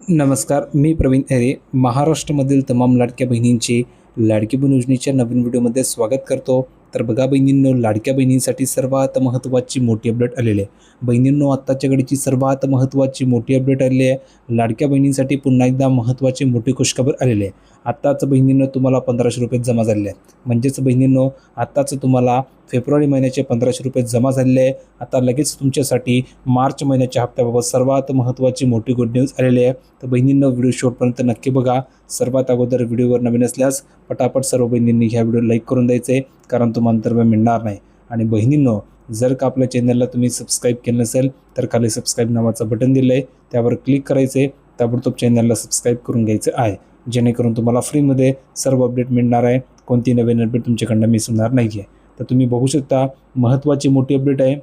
नमस्कार, मी प्रवीण एरे. महाराष्ट्रामधील तमाम लाडक्या बहिणींचे लाडकी बहीण योजनेच्या नवीन व्हिडिओमध्ये स्वागत करतो. तर बघा बहिणींनो, लाडक्या बहिणींसाठी सर्वात महत्त्वाची मोठी अपडेट आलेली आहे. बहिणींनो, आत्ताच्या घडीची सर्वात महत्त्वाची मोठी अपडेट आलेली आहे. लाडक्या बहिणींसाठी पुन्हा एकदा महत्त्वाची मोठी खुशखबर आलेली आहे. आत्ताच बहिणींनो तुम्हाला 1500 रुपये जमा झालेले आहेत. म्हणजेच बहिणींनो, आत्ताच तुम्हाला फेब्रुवारी महिन्याचे 1500 रुपये जमा झालेले आहे. आता लगेच तुमच्यासाठी मार्च महिन्याच्या हप्त्याबाबत सर्वात महत्त्वाची मोठी गुड न्यूज आलेली आहे. तर बहिणींनो, व्हिडिओ शेवटपर्यंत नक्की बघा. सर्वात अगोदर व्हिडिओवर नवीन असल्यास पटापट सर्व बहिणींनी ह्या व्हिडिओ लाईक करून द्यायचे, कारण तुम्हाला अंतर्भय मिळणार नाही. आणि बहिणींनो, जर का आपल्या चॅनलला तुम्ही सबस्क्राईब केलं नसेल तर खाली सबस्क्राईब नावाचं बटन दिलं आहे, त्यावर क्लिक करायचे. ताबडतोब चॅनलला सबस्क्राईब करून घ्यायचं आहे, जेणेकरून तुम्हाला फ्रीमध्ये सर्व अपडेट मिळणार आहे. कोणती नवीन अपडेट तुमच्याकडनं मिस होणार नाही आहे. तर तुम्ही बघू शकता, महत्त्वाची मोठी अपडेट आहे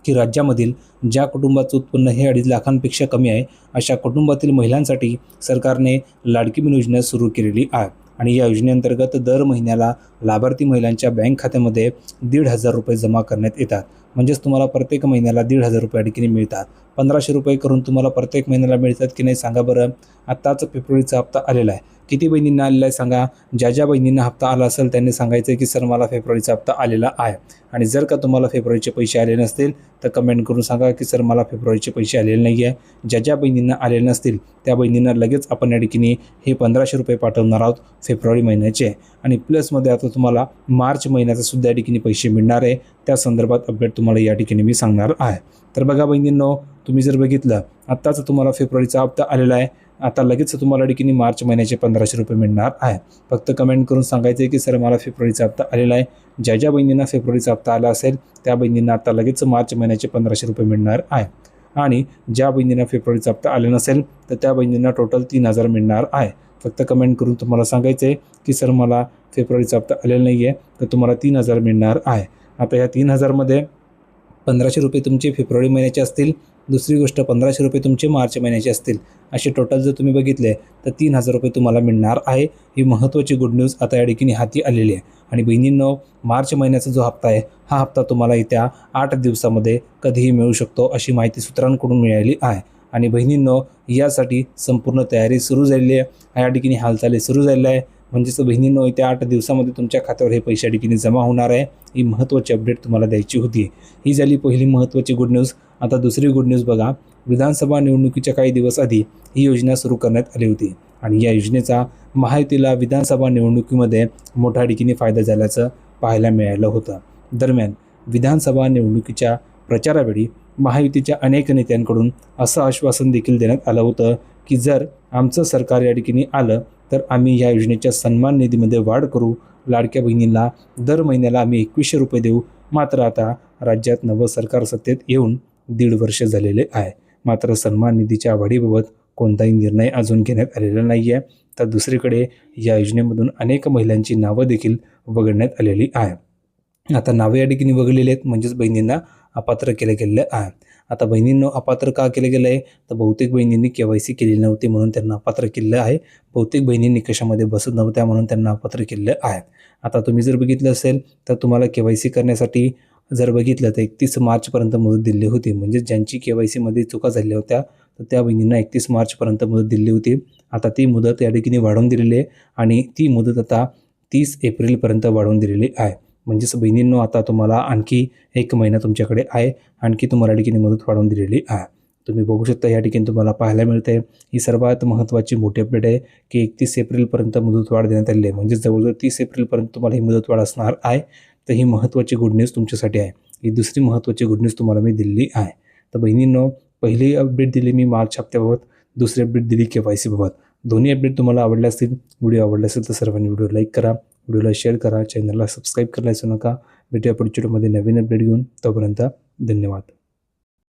की राज्यामधील ज्या कुटुंबाचं उत्पन्न हे 2.5 लाखांपेक्षा कमी आहे, अशा कुटुंबातील महिलांसाठी सरकारने लाडकी बहीण योजना सुरू केलेली आहे. आणि या योजनेअंतर्गत दर महिन्याला लाभार्थी महिलांच्या बँक खात्यामध्ये 1,500 रुपये जमा करण्यात येतात. म्हणजेच तुम्हाला प्रत्येक महिन्याला 1,500 रुपये अडकीने मिळतात. 1500 रुपये करून तुम्हाला प्रत्येक महिन्याला मिळतात की नाही सांगा बरं. आत्ताच फेब्रुवारीचा हप्ता आलेला आहे. किती बहिणींना आलेला आहे सांगा. ज्या बहिणींना हप्ता आला असेल त्यांनी सांगायचं की सर मला फेब्रुवारीचा हप्ता आलेला आहे. आणि जर का तुम्हाला फेब्रुवारीचे पैसे आले नसतील तर कमेंट करून सांगा की सर मला फेब्रुवारीचे पैसे आलेले नाही आहे. ज्या बहिणींना आलेले नसतील त्या बहिणींना लगेच आपण या ठिकाणी हे 1500 रुपये पाठवणार आहोत फेब्रुवारी महिन्याचे. आणि प्लसमध्ये आता तुम्हाला मार्च महिन्याचा सुद्धा या ठिकाणी पैसे मिळणार आहे. त्या संदर्भात अपडेट तुम्हाला या ठिकाणी मी सांगणार आहे. तर बघा बहिणींनो, तुम्ही जर बघितलं आत्ताच तुम्हाला फेब्रुवारीचा हप्ता आलेला आहे. आता लगेच तुम्हाला ठिकाणी मार्च महिन्याचे 1500 रुपये मिळणार आहे. फक्त कमेंट करून सांगायचं आहे की सर मला फेब्रुवारीचा हप्ता आलेला आहे. ज्या बहिणींना फेब्रुवारीचा हप्ता आला असेल त्या बहिणींना आता लगेच मार्च महिन्याचे 1500 रुपये मिळणार आहे. आणि ज्या बहिणींना फेब्रुवारीचा हप्ता आला नसेल तर त्या बहिणींना टोटल 3000 मिळणार आहे. फक्त कमेंट करून तुम्हाला सांगायचं आहे की सर मला फेब्रुवारीचा हप्ता आलेला नाही आहे, तर तुम्हाला 3000 मिळणार आहे. आता या 3000मध्ये 1500 रुपये तुमचे फेब्रुवारी महिन्याचे असतील. दुसरी गोष्ट, 1500 रुपये तुमचे मार्च महिन्याचे असतील. असे टोटल जर तुम्ही बघितले तर 3000 रुपये तुम्हाला मिळणार आहे. ही महत्त्वाची गुड न्यूज आता या ठिकाणी हाती आलेली आहे. आणि बहिणींनो, मार्च महिन्याचा जो हप्ता आहे हा हप्ता तुम्हाला येत्या 8 दिवसामध्ये कधीही मिळू शकतो, अशी माहिती सूत्रांकडून मिळाली आहे. आणि बहिणींनो, यासाठी संपूर्ण तयारी सुरू झालेली आहे. या ठिकाणी हालचाली सुरू झालेल्या आहे. म्हणजेच बहिणींनो, येत्या 8 दिवसामध्ये तुमच्या खात्यावर हे पैसे या ठिकाणी जमा होणार आहे. ही महत्त्वाची अपडेट तुम्हाला द्यायची होती. ही झाली पहिली महत्त्वाची गुड न्यूज. आता दुसरी गुड न्यूज बघा. विधानसभा निवडणुकीच्या काही दिवस आधी ही योजना सुरू करण्यात आली होती. आणि या योजनेचा महायुतीला विधानसभा निवडणुकीमध्ये मोठ्या ठिकाणी फायदा झाल्याचं पाहायला मिळालं होतं. दरम्यान विधानसभा निवडणुकीच्या प्रचारावेळी महायुतीच्या अनेक नेत्यांकडून असं आश्वासन देखील देण्यात आलं होतं की जर आमचं सरकार या ठिकाणी आलं तर आम्ही या योजनेच्या सन्मान निधीमध्ये वाढ करू. लाडक्या बहिणींना दर महिन्याला आम्ही 2100 रुपये देऊ. मात्र आता राज्यात नवं सरकार सत्तेत येऊन 1.5 वर्ष झालेले आहे. मात्र सन्मान निधीच्या वाढीबाबत कोणताही निर्णय अजून घेण्यात आलेला नाही आहे. तर दुसरीकडे या योजनेमधून अनेक महिलांची नावं देखील वगळण्यात आलेली आहे. आता नावे या ठिकाणी वगळलेली आहेत, म्हणजेच बहिणींना अपात्र केले गेले आहे. आता बहिणींनो, अपात्र का केलं गेलं आहे तर बहुतेक बहिणींनी KYC केलेली नव्हती म्हणून त्यांना अपात्र केलेलं आहे. बहुतेक बहिणींनी निकषामध्ये बसत नव्हत्या म्हणून त्यांना अपात्र केलेलं आहे. आता तुम्ही जर बघितलं असेल तर तुम्हाला KYC करण्यासाठी जर बघितलं तर 31 मार्चपर्यंत मुदत दिली होती. म्हणजे ज्यांची KYCमध्ये चुका झाल्या होत्या तर त्या बहिणींना 31 मार्चपर्यंत मुदत दिली होती. आता ती मुदत या ठिकाणी वाढवून दिलेली आहे आणि ती मुदत आता 30 एप्रिलपर्यंत वाढवून दिलेली आहे. म्हणजेच बहिणींनो, आता तुम्हाला आणखी 1 महिना तुमच्याकडे आहे. आणखी तुम्हाला या ठिकाणी मुदत वाढवून दिलेली आहे. तुम्ही बघू शकता या ठिकाणी तुम्हाला पाहायला मिळते. ही सर्वात महत्त्वाची मोठी अपडेट आहे की 31 एप्रिलपर्यंत मुदत वाढ देण्यात आली आहे. म्हणजे जवळजवळ 30 एप्रिलपर्यंत तुम्हाला ही मुदत वाढ असणार आहे. तर ही महत्त्वाची गुड न्यूज तुमच्यासाठी आहे. ही दुसरी महत्त्वाची गुड न्यूज तुम्हाला मी दिलेली आहे. तर बहिणींनो, पहिली अपडेट दिली मी मार्च हप्त्याबाबत, दुसरी अपडेट दिली KYC बाबत. दोन्ही अपडेट तुम्हाला आवडल्या असतील. व्हिडिओ आवडला असेल तर सर्वांनी व्हिडिओ लाईक करा, व्हिडिओला शेअर करा, चॅनलला सबस्क्राईब करायला विसरू नका. भेटूया पुढच्या व्हिडिओमध्ये नवीन अपडेट घेऊन. तोपर्यंत धन्यवाद.